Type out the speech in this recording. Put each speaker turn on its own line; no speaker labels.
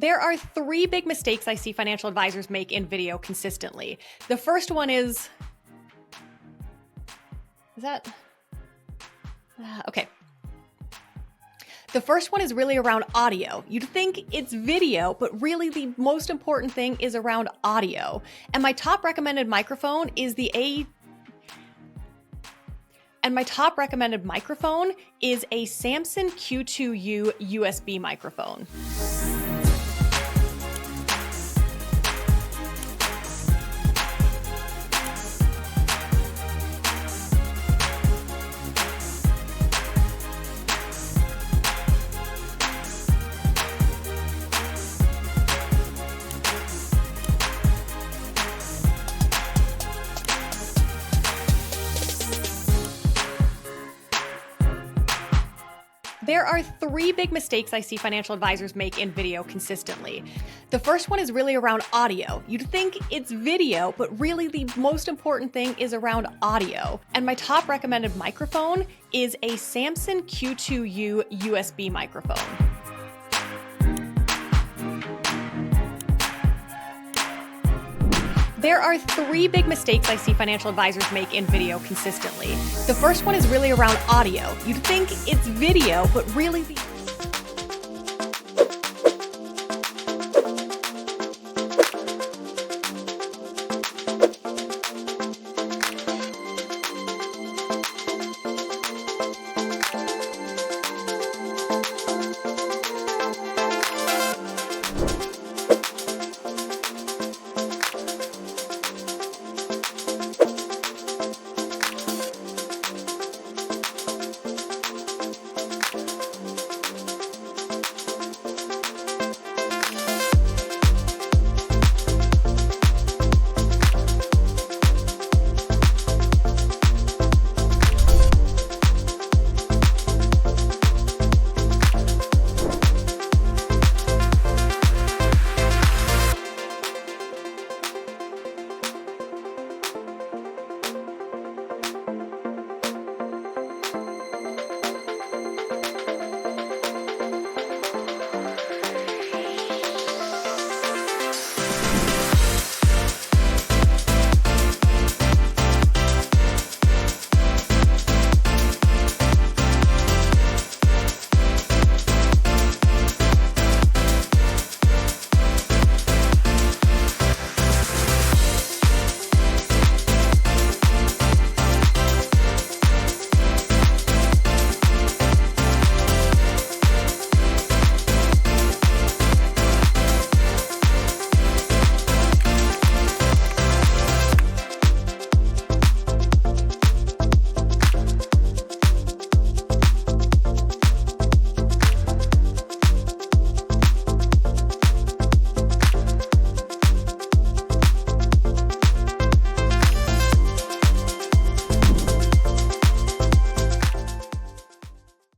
There are three big mistakes I see financial advisors make in video consistently. The first one is okay. The first one is really around audio. You'd think it's video, but really the most important thing is around audio. And my top recommended microphone is a Samson Q2U USB microphone. There are three big mistakes I see financial advisors make in video consistently. The first one is really around audio. You'd think it's video, but really the most important thing is around audio. And my top recommended microphone is a Samson Q2U USB microphone. There are three big mistakes I see financial advisors make in video consistently. The first one is really around audio. You'd think it's video, but really